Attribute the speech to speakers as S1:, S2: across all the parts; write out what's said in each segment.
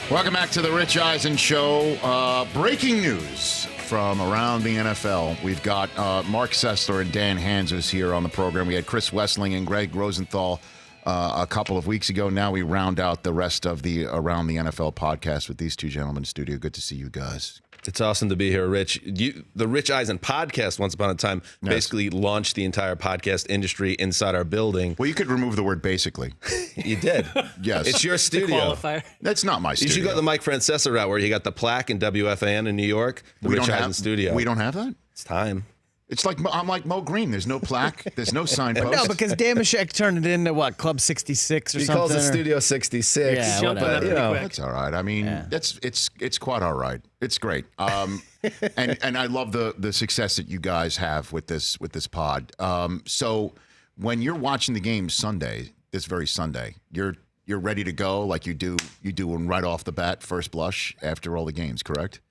S1: Welcome back to the Rich Eisen Show. Breaking news from around the NFL. We've got Marc Sessler and Dan Hanzus here on the program. We had Chris Wessling and Greg Rosenthal a couple of weeks ago. Now we round out the rest of the Around the NFL podcast with these two gentlemen in the studio. Good to see you guys.
S2: It's awesome to be here, Rich. The Rich Eisen podcast, once upon a time, basically launched the entire podcast industry inside our building.
S1: Well, you could remove the word basically.
S2: You did.
S1: Yes.
S2: It's your studio.
S1: That's not my studio.
S2: You should go the Mike Francesa route where you got the plaque in WFAN in New York, the Rich Eisen studio.
S1: We don't have that?
S2: It's time.
S1: It's like I'm like Mo Green. There's no plaque. There's no signpost.
S3: No, because Damashek turned it into what, Club 66 or
S2: he
S3: something?
S2: He calls it Studio 66.
S3: Yeah,
S4: jumping up pretty quick.
S1: That's all right. I mean, it's quite all right. It's great. And I love the success that you guys have with this pod. So when you're watching the game Sunday, this very Sunday, you're ready to go like you do right off the bat, first blush after all the games, correct?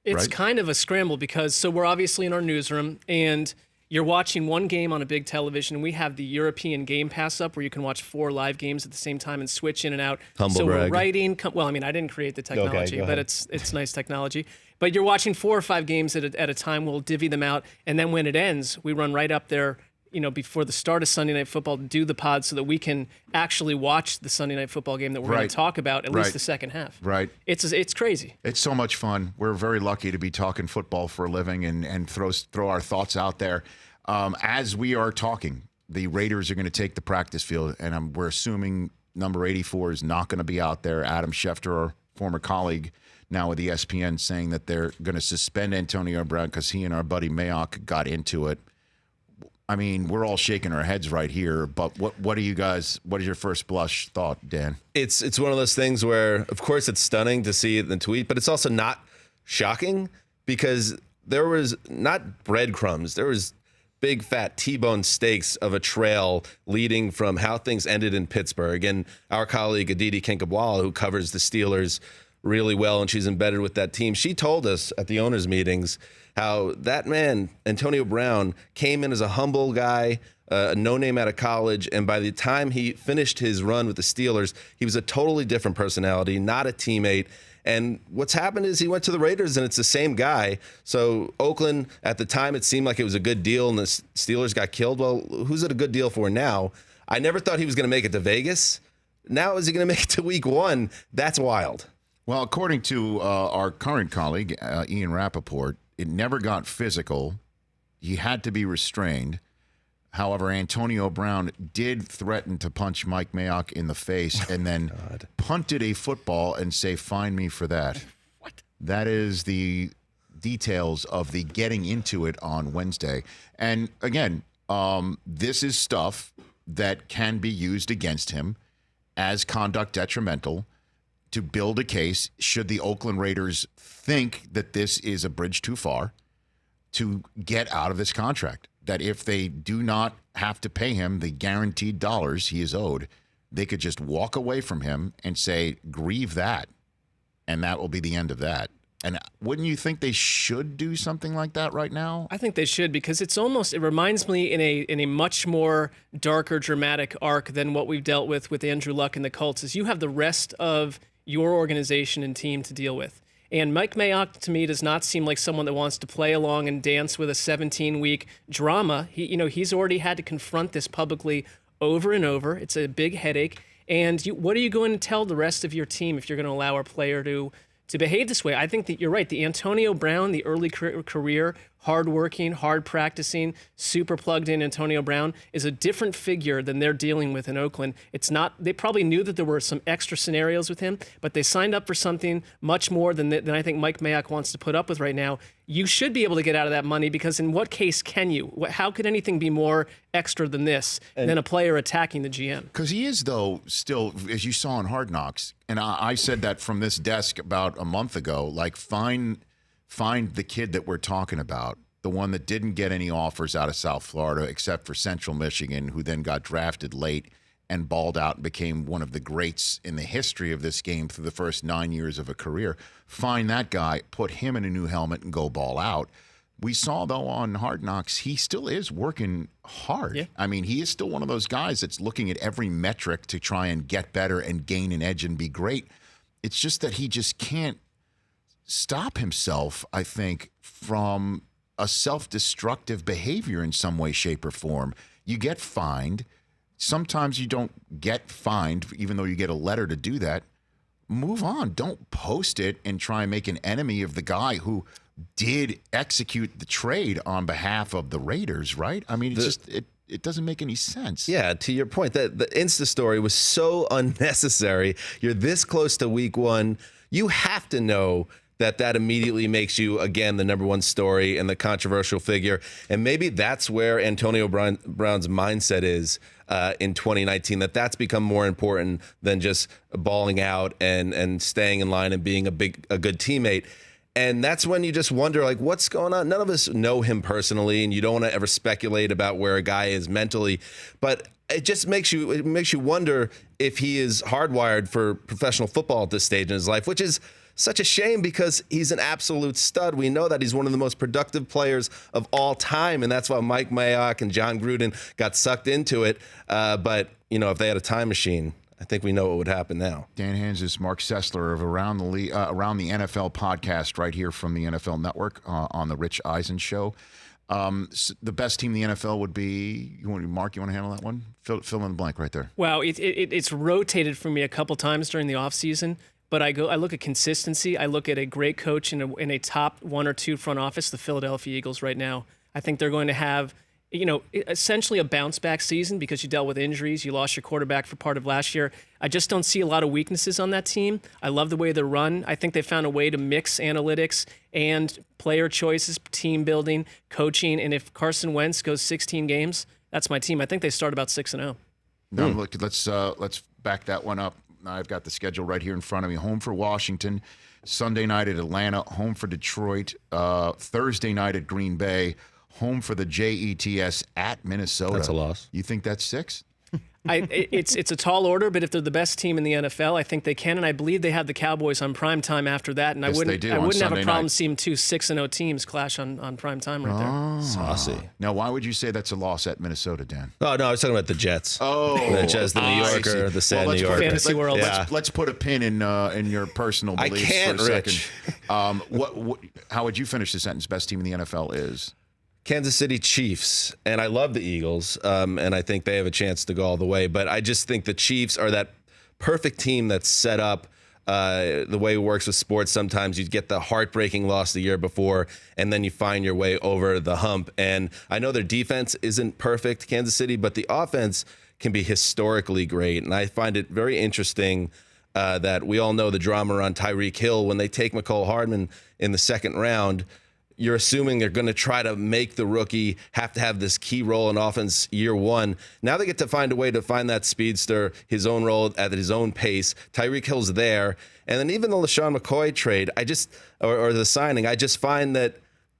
S4: It's
S1: right?
S4: kind of a scramble because we're obviously in our newsroom and you're watching one game on a big television. And we have the European Game Pass up where you can watch 4 live games at the same time and switch in and out.
S2: Humble
S4: so
S2: brag.
S4: we're writing. Well, I mean, I didn't create the technology,
S2: go
S4: but
S2: ahead.
S4: it's nice technology. But you're watching 4 or 5 games at a time. We'll divvy them out, and then when it ends, we run right up there. Before the start of Sunday Night Football, to do the pod so that we can actually watch the Sunday Night Football game that we're going to talk about, at least the second half.
S1: Right.
S4: It's crazy.
S1: It's so much fun. We're very lucky to be talking football for a living and throw our thoughts out there. As we are talking, the Raiders are going to take the practice field, and we're assuming number 84 is not going to be out there. Adam Schefter, our former colleague, now with ESPN, saying that they're going to suspend Antonio Brown because he and our buddy Mayock got into it. I mean, we're all shaking our heads right here, but what is your first blush thought, Dan?
S2: It's one of those things where, of course, it's stunning to see it in the tweet, but it's also not shocking because there was not breadcrumbs. There was big, fat T-bone steaks of a trail leading from how things ended in Pittsburgh. And our colleague, Aditi Kinkhabwala, who covers the Steelers really well, and she's embedded with that team, she told us at the owners' meetings how that man, Antonio Brown, came in as a humble guy, a no-name out of college, and by the time he finished his run with the Steelers, he was a totally different personality, not a teammate. And what's happened is he went to the Raiders, and it's the same guy. So Oakland, at the time, it seemed like it was a good deal, and the Steelers got killed. Well, who's it a good deal for now? I never thought he was going to make it to Vegas. Now is he going to make it to week 1? That's wild.
S1: Well, according to our current colleague, Ian Rappaport, it never got physical. He had to be restrained. However, Antonio Brown did threaten to punch Mike Mayock in the face and then punted a football and say, "Find me for that." What? That is the details of the getting into it on Wednesday. And again, this is stuff that can be used against him as conduct detrimental to build a case should the Oakland Raiders think that this is a bridge too far to get out of this contract. That if they do not have to pay him the guaranteed dollars he is owed, they could just walk away from him and say, grieve that, and that will be the end of that. And wouldn't you think they should do something like that right now?
S4: I think they should because it reminds me in a much more darker, dramatic arc than what we've dealt with Andrew Luck and the Colts is you have the rest of your organization and team to deal with. And Mike Mayock, to me, does not seem like someone that wants to play along and dance with a 17-week drama. He's already had to confront this publicly over and over. It's a big headache. And what are you going to tell the rest of your team if you're going to allow a player to behave this way? I think that you're right. The Antonio Brown, the early career, hardworking, hard practicing, super plugged in Antonio Brown is a different figure than they're dealing with in Oakland. It's not. They probably knew that there were some extra scenarios with him, but they signed up for something much more than I think Mike Mayock wants to put up with right now. You should be able to get out of that money because in what case can you? How could anything be more extra than this, than a player attacking the GM?
S1: Because he is, though, still, as you saw in Hard Knocks, and I said that from this desk about a month ago, like find the kid that we're talking about, the one that didn't get any offers out of South Florida except for Central Michigan, who then got drafted late and balled out and became one of the greats in the history of this game through the first 9 years of a career. Find that guy, put him in a new helmet, and go ball out. We saw, though, on Hard Knocks, he still is working hard.
S4: Yeah.
S1: I mean, he is still one of those guys that's looking at every metric to try and get better and gain an edge and be great. It's just that he just can't stop himself, I think, from a self-destructive behavior in some way, shape, or form. You get fined. Sometimes you don't get fined, even though you get a letter to do that. Move on. Don't post it and try and make an enemy of the guy who did execute the trade on behalf of the Raiders, right? I mean, it doesn't make any sense.
S2: Yeah, to your point, that the Insta story was so unnecessary. You're this close to week 1. You have to know that immediately makes you, again, the number 1 story and the controversial figure. And maybe that's where Antonio Brown's mindset is in 2019, that's become more important than just balling out and staying in line and being a good teammate. And that's when you just wonder, like, what's going on? None of us know him personally, and you don't want to ever speculate about where a guy is mentally. But it just makes you wonder if he is hardwired for professional football at this stage in his life, which is such a shame because he's an absolute stud. We know that he's one of the most productive players of all time, and that's why Mike Mayock and John Gruden got sucked into it. But, if they had a time machine, I think we know what would happen now.
S1: Dan Hanzus, Marc Sessler of Around the NFL podcast right here from the NFL Network on the Rich Eisen Show. The best team in the NFL would be, Mark, you want to handle that one? Fill in the blank right there.
S4: Wow, it's rotated for me a couple times during the offseason. But I look at consistency. I look at a great coach in a top 1 or 2 front office, the Philadelphia Eagles right now. I think they're going to have, essentially a bounce back season because you dealt with injuries. You lost your quarterback for part of last year. I just don't see a lot of weaknesses on that team. I love the way they run. I think they found a way to mix analytics and player choices, team building, coaching. And if Carson Wentz goes 16 games, that's my team. I think they start about 6-0.
S1: No, look, let's back that one up. I've got the schedule right here in front of me. Home for Washington, Sunday night at Atlanta, home for Detroit, Thursday night at Green Bay, home for the Jets at Minnesota.
S2: That's a loss.
S1: You think that's 6?
S4: It's a tall order, but if they're the best team in the NFL, I think they can, and I believe they have the Cowboys on prime time after that. And
S1: yes,
S4: I wouldn't have
S1: Sunday
S4: a problem
S1: night.
S4: seeing 2 6-0 teams clash on prime time right there.
S2: Saucy.
S1: Now, why would you say that's a loss at Minnesota, Dan?
S2: Oh, no, I was talking about the Jets.
S1: Oh,
S2: the Jets, the New
S1: I see.
S2: Yorker, the sad
S1: let's
S2: New
S1: put-
S2: Yorker.
S4: Fantasy world.
S2: Yeah.
S1: Let's put a pin in your personal
S2: I
S1: beliefs
S2: can't,
S1: for a
S2: Rich.
S1: second. How would you finish the sentence? Best team in the NFL is?
S2: Kansas City Chiefs, and I love the Eagles, and I think they have a chance to go all the way. But I just think the Chiefs are that perfect team that's set up the way it works with sports. Sometimes you get the heartbreaking loss the year before, and then you find your way over the hump. And I know their defense isn't perfect, Kansas City, but the offense can be historically great. And I find it very interesting that we all know the drama around Tyreek Hill. When they take McCole Hardman in the second round, you're assuming they're going to try to make the rookie have to have this key role in offense year 1. Now they get to find a way to find that speedster, his own role at his own pace. Tyreek Hill's there. And then even the LaShawn McCoy trade, or the signing, I just find that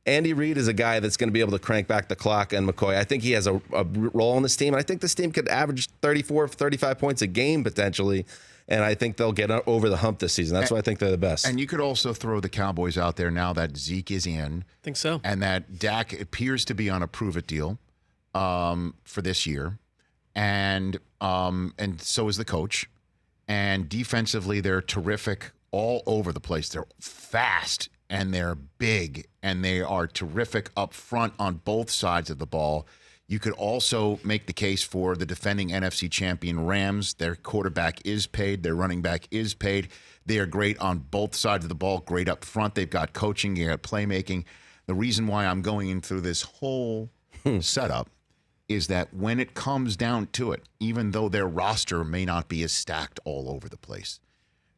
S2: Andy Reid is a guy that's going to be able to crank back the clock on McCoy. I think he has a role in this team. And I think this team could average 34, 35 points a game potentially. And I think they'll get over the hump this season. That's why I think they're the best.
S1: And you could also throw the Cowboys out there now that Zeke is in.
S4: I think so.
S1: And that Dak appears to be on a prove-it deal for this year. And so is the coach. And defensively, they're terrific all over the place. They're fast, and they're big, and they are terrific up front on both sides of the ball. You could also make the case for the defending NFC champion Rams. Their quarterback is paid. Their running back is paid. They are great on both sides of the ball, great up front. They've got coaching, they got playmaking. The reason why I'm going in through this whole setup is that when it comes down to it, even though their roster may not be as stacked all over the place,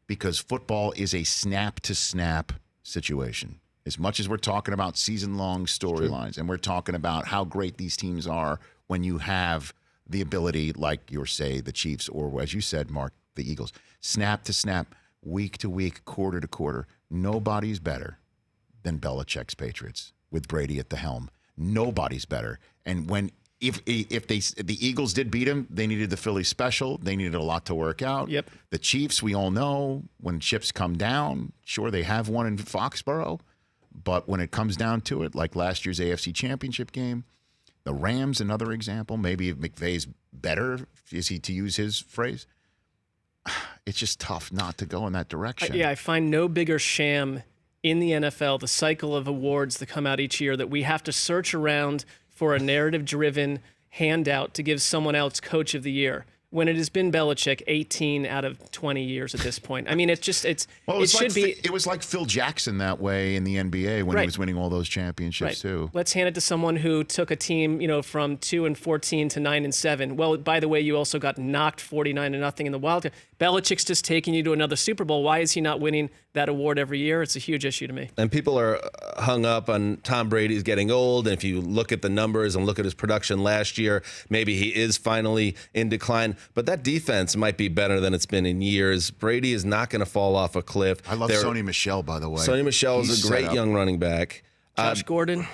S1: because football is a snap-to-snap situation. As much as we're talking about season-long storylines and we're talking about how great these teams are when you have the ability, like the Chiefs, or as you said, Mark, the Eagles, snap to snap, week to week, quarter to quarter. Nobody's better than Belichick's Patriots with Brady at the helm. Nobody's better. And if the Eagles did beat them, they needed the Philly special. They needed a lot to work out.
S4: Yep.
S1: The Chiefs, we all know, when chips come down, sure, they have one in Foxborough. But when it comes down to it, like last year's AFC Championship game, the Rams, another example, maybe if McVay's better, is he to use his phrase? it's just tough not to go in that direction.
S4: Yeah, I find no bigger sham in the NFL, the cycle of awards that come out each year, that we have to search around for a narrative-driven handout to give someone else Coach of the Year, when it has been Belichick 18 out of 20 years at this point. I mean, it
S1: was like Phil Jackson that way in the NBA when he was winning all those championships too.
S4: Let's hand it to someone who took a team, from 2-14 to 9-7. Well, by the way, you also got knocked 49-0 in the wild card. Belichick's just taking you to another Super Bowl. Why is he not winning that award every year? It's a huge issue to me.
S2: And people are hung up on Tom Brady's getting old. And if you look at the numbers and look at his production last year, maybe he is finally in decline. But that defense might be better than it's been in years. Brady is not going to fall off a cliff.
S1: I love Sony Michel, by the way.
S2: Sony Michel is a great young running back.
S4: Josh Gordon.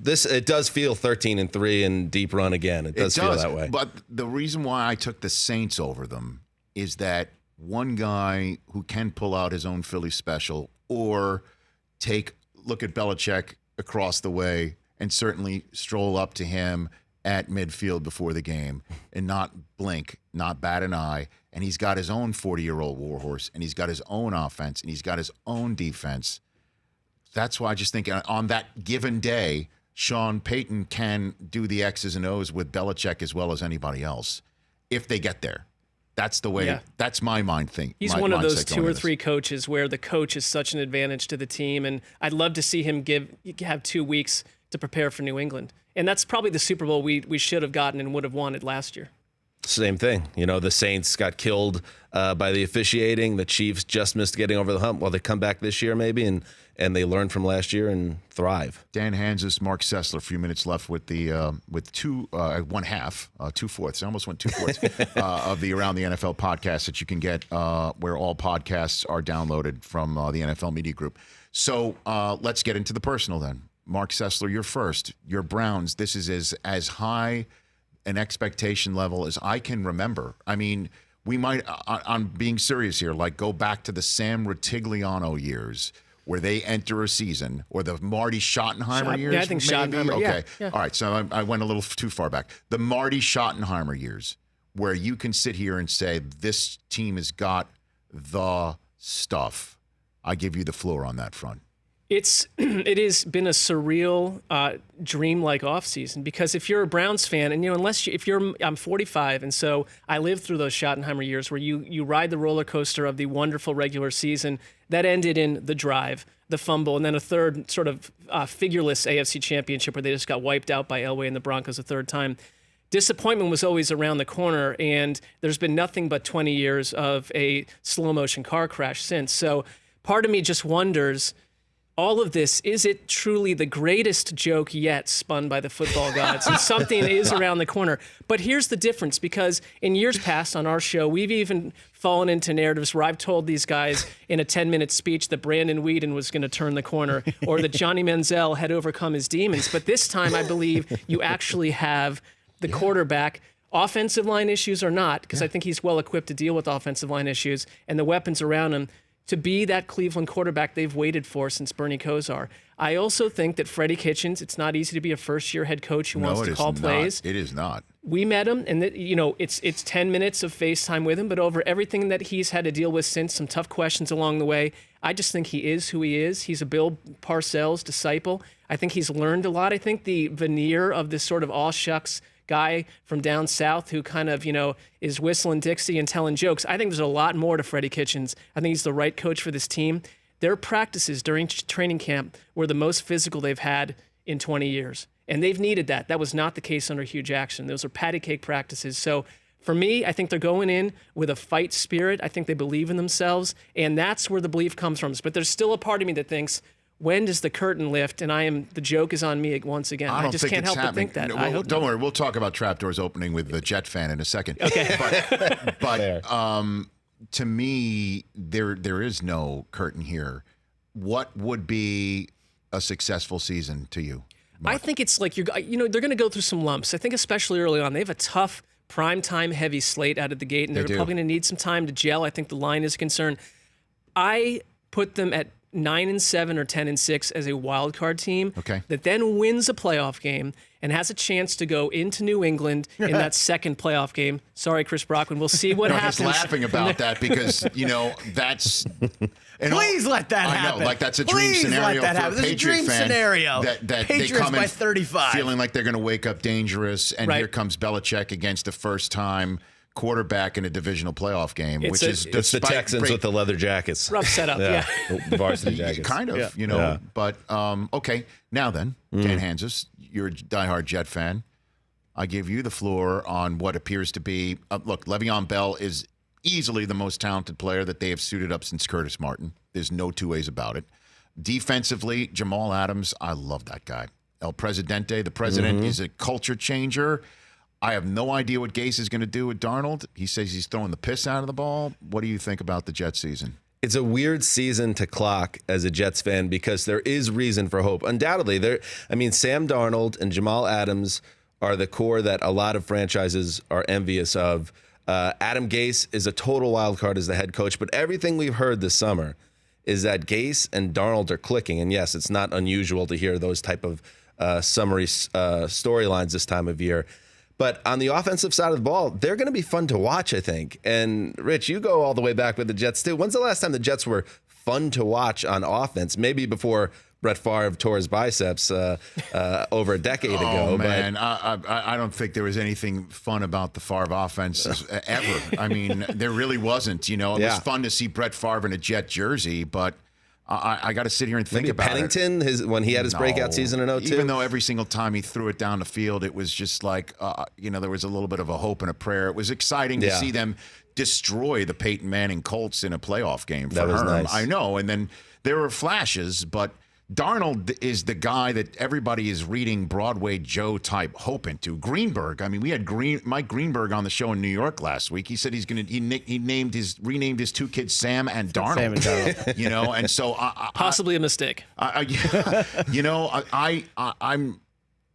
S2: It does feel 13-3 and deep run again. It does feel that way.
S1: But the reason why I took the Saints over them is that one guy who can pull out his own Philly special or look at Belichick across the way and certainly stroll up to him at midfield before the game and not blink, not bat an eye. And he's got his own 40-year-old warhorse, and he's got his own offense, and he's got his own defense. That's why I just think on that given day, Sean Payton can do the X's and O's with Belichick as well as anybody else if they get there. That's the way. Yeah. That's my mind thing.
S4: He's one of those 2 or 3 coaches where the coach is such an advantage to the team, and I'd love to see him have 2 weeks to prepare for New England. And that's probably the Super Bowl we should have gotten and would have wanted last year.
S2: Same thing. The Saints got killed by the officiating. The Chiefs just missed getting over the hump. Well, they come back this year maybe, and they learn from last year and thrive.
S1: Dan Hanzus, Marc Sessler, a few minutes left with the with 2/2, 2/4. I almost went 2/4 of the Around the NFL podcast that you can get where all podcasts are downloaded from the NFL Media Group. So let's get into the personal then. Marc Sessler, you're first. Your Browns. This is as high an expectation level as I can remember. I mean, we might, I'm being serious here, like go back to the Sam Rutigliano years where they enter a season, or the Marty Schottenheimer years.
S4: Yeah, I think Schottenheimer.
S1: Okay.
S4: Yeah.
S1: All right. So I went a little too far back. The Marty Schottenheimer years, where you can sit here and say this team has got the stuff. I give you the floor on that front.
S4: It has been a surreal, dreamlike offseason, because if you're a Browns fan, and I'm 45, and so I lived through those Schottenheimer years where you ride the roller coaster of the wonderful regular season that ended in the drive, the fumble, and then a third sort of figureless AFC championship where they just got wiped out by Elway and the Broncos a third time. Disappointment was always around the corner, and there's been nothing but 20 years of a slow motion car crash since. So part of me just wonders, all of this, is it truly the greatest joke yet spun by the football gods? And something is around the corner. But here's the difference, because in years past on our show, we've even fallen into narratives where I've told these guys in a 10-minute speech that Brandon Weeden was going to turn the corner, or that Johnny Manziel had overcome his demons. But this time, I believe you actually have the quarterback, offensive line issues or not, because I think he's well equipped to deal with offensive line issues, and the weapons around him to be that Cleveland quarterback they've waited for since Bernie Kosar. I also think that Freddie Kitchens, it's not easy to be a first-year head coach who wants to call plays.
S1: It is not.
S4: We met him, and it's 10 minutes of FaceTime with him, but over everything that he's had to deal with since, some tough questions along the way, I just think he is who he is. He's a Bill Parcells disciple. I think he's learned a lot. I think the veneer of this sort of all-shucks guy from down south who kind of, is whistling Dixie and telling jokes, I think there's a lot more to Freddie Kitchens. I think he's the right coach for this team. Their practices during training camp were the most physical they've had in 20 years. And they've needed that. That was not the case under Hugh Jackson. Those are patty cake practices. So for me, I think they're going in with a fight spirit. I think they believe in themselves. And that's where the belief comes from. But there's still a part of me that thinks, when does the curtain lift? And the joke is on me once again. I just can't help but think that.
S1: No, don't worry. We'll talk about Trapdoors opening with the Jet fan in a second.
S4: Okay.
S1: But to me, there is no curtain here. What would be a successful season to you, Marc?
S4: I think it's like they're going to go through some lumps. I think especially early on, they have a tough primetime heavy slate out of the gate, and they're probably going to need some time to gel. I think the line is a concern. I put them at 9-7 or 10-6 as a wild card team
S1: Okay.
S4: that then wins a playoff game and has a chance to go into New England in that second playoff game. Sorry, Chris Brockman. We'll see what
S1: I'm
S4: happens.
S1: just laughing about that because, that's...
S3: Please let that happen.
S1: I know, like that's a dream
S3: Please
S1: scenario
S3: let that
S1: for
S3: happen.
S1: a
S3: This is a
S1: Patriot
S3: dream
S1: fan
S3: scenario.
S1: that they
S3: Patriots
S1: come in
S3: by 35.
S1: feeling like they're going to wake up dangerous, and
S4: Right.
S1: here comes Belichick against the first-time quarterback in a divisional playoff game,
S4: It's
S1: which
S4: a-
S1: is
S2: It's the
S1: despite
S2: Texans
S1: great-
S2: with the leather jackets.
S4: Rough setup, yeah.
S2: The varsity jackets.
S1: kind of,
S2: Yeah.
S1: But okay, now then, Dan Hanzus, you're a diehard Jet fan. I give you the floor on what appears to be. Look, Le'Veon Bell is easily the most talented player that they have suited up since Curtis Martin. There's no two ways about it. Defensively, Jamal Adams, I love that guy. El Presidente, the president, is a culture changer. I have no idea what Gase is going to do with Darnold. He says he's throwing the piss out of the ball. What do you think about the Jets season?
S2: It's a weird season to clock as a Jets fan because there is reason for hope. Undoubtedly, Sam Darnold and Jamal Adams are the core that a lot of franchises are envious of. Adam Gase is a total wild card as the head coach, but everything we've heard this summer is that Gase and Darnold are clicking. And yes, it's not unusual to hear those type of summary storylines this time of year. But on the offensive side of the ball, they're going to be fun to watch, I think. And Rich, you go all the way back with the Jets too. When's the last time the Jets were fun to watch on offense? Maybe before Brett Favre tore his biceps over a decade ago.
S1: Oh, man. I don't think there was anything fun about the Favre offense ever. I mean, there really wasn't. It was fun to see Brett Favre in a Jet jersey, but I got to sit here and think
S2: Maybe
S1: about
S2: Pennington, when he had his breakout season in 2002.
S1: Even though every single time he threw it down the field, it was just like, there was a little bit of a hope and a prayer. It was exciting to see them destroy the Peyton Manning Colts in a playoff game for
S2: That was
S1: Herm.
S2: nice.
S1: I know. And then there were flashes, but Darnold is the guy that everybody is reading Broadway Joe type hope into. Greenberg. I mean, we had Mike Greenberg on the show in New York last week. He said he renamed his two kids Sam and Darnold.
S3: Sam and Darnold.
S1: And so
S4: Possibly a mistake.
S1: I'm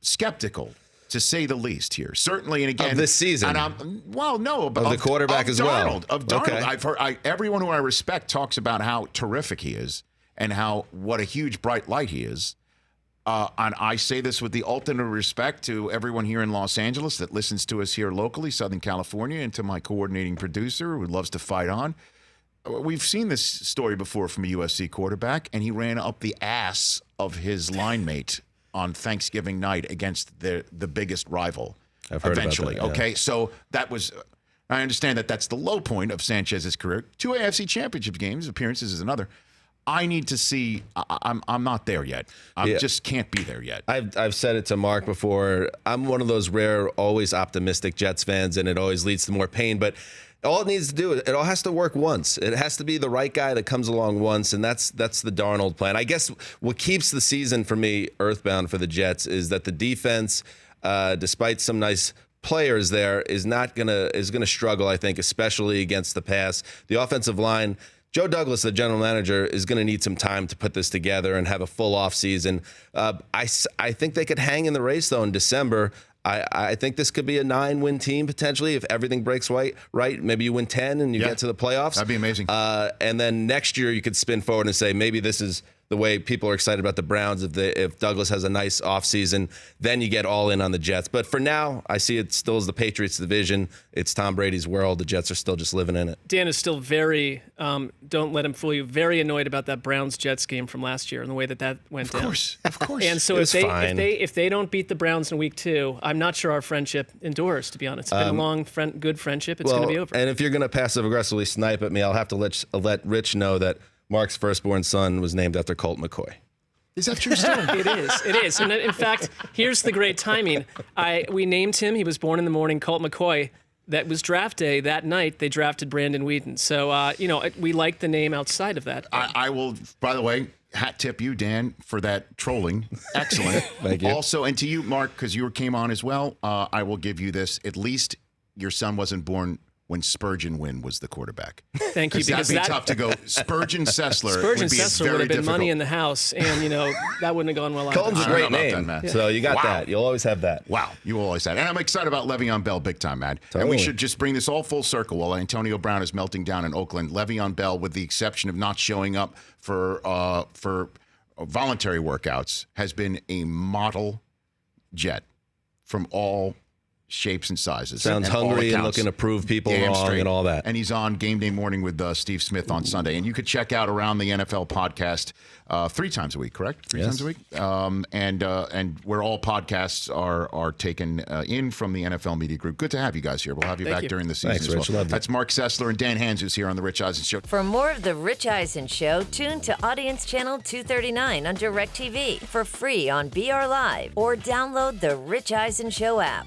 S1: skeptical, to say the least here. Certainly, and again,
S2: Of this season?
S1: And of
S2: the quarterback as well.
S1: Of Darnold.
S2: Okay.
S1: I've heard everyone who I respect talks about how terrific he is and what a huge bright light he is. And I say this with the ultimate respect to everyone here in Los Angeles that listens to us here locally, Southern California, and to my coordinating producer who loves to fight on. We've seen this story before from a USC quarterback, and he ran up the ass of his line mate on Thanksgiving night against the biggest rival.
S2: I've heard about
S1: eventually.
S2: that, yeah.
S1: Okay, so that was. I understand that that's the low point of Sanchez's career. 2 AFC Championship games, appearances is another. I need to see. I'm not there yet. I just can't be there yet.
S2: I've said it to Marc before. I'm one of those rare, always optimistic Jets fans, and it always leads to more pain. But all it needs to do, it all has to work once. It has to be the right guy that comes along once, and that's the Darnold plan. I guess what keeps the season for me earthbound for the Jets is that the defense, despite some nice players there, is gonna struggle. I think, especially against the pass. The offensive line. Joe Douglas, the general manager, is going to need some time to put this together and have a full offseason. I think they could hang in the race, though, in December. I think this could be a 9-win team, potentially, if everything breaks right. Maybe you win 10 and you get to the playoffs.
S1: That'd be amazing.
S2: And then next year, you could spin forward and say, maybe this is the way people are excited about the Browns. If Douglas has a nice offseason, then you get all in on the Jets. But for now, I see it still as the Patriots division. It's Tom Brady's world. The Jets are still just living in it.
S4: Dan is still very, don't let him fool you, very annoyed about that Browns-Jets game from last year and the way that went down.
S1: Of course.
S4: And so if they don't beat the Browns in week 2, I'm not sure our friendship endures, to be honest. It's been a long, good friendship. It's going to be over.
S2: And if you're going to passive-aggressively snipe at me, I'll have to let Rich know that Marc's firstborn son was named after Colt McCoy.
S1: Is that true still?
S4: It is. And in fact, here's the great timing. We named him. He was born in the morning, Colt McCoy. That was draft day. That night, they drafted Brandon Whedon. So, we like the name outside of that.
S1: I will, by the way, hat tip you, Dan, for that trolling. Excellent.
S2: Thank you.
S1: Also, and to you, Marc, because you came on as well, I will give you this. At least your son wasn't born when Spurgeon Wynn was the quarterback.
S4: Thank you.
S1: That'd be tough to go. Spurgeon Sessler would be
S4: Sessler
S1: very
S4: would have been
S1: difficult.
S4: money in the house, and that wouldn't have gone well.
S2: Colton's a
S1: I don't
S2: great
S1: know about
S2: name,
S1: that, man.
S2: so you got
S1: Wow.
S2: that. You'll always have that.
S1: Wow, you always said. And I'm excited about Le'Veon Bell big time, man. And
S2: Totally.
S1: we should just bring this all full circle. While Antonio Brown is melting down in Oakland, Le'Veon Bell, with the exception of not showing up for voluntary workouts, has been a model Jet from all shapes and sizes.
S2: Sounds
S1: and all
S2: hungry and
S1: accounts.
S2: looking to prove people
S1: Damn
S2: wrong
S1: straight.
S2: and all that.
S1: And he's on Game Day Morning with Steve Smith on Sunday. And you could check out Around the NFL podcast 3 times a week, correct? Three times a week? And where all podcasts are taken in from the NFL Media Group. Good to have you guys here. We'll have you back during the season
S2: Thanks,
S1: as
S2: Rich.
S1: well.
S2: Loved it.
S1: That's Marc Sessler and Dan Hanzus here on The Rich Eisen Show.
S5: For more of The Rich Eisen Show, tune to Audience Channel 239 on DirecTV for free on BR Live or download the Rich Eisen Show app.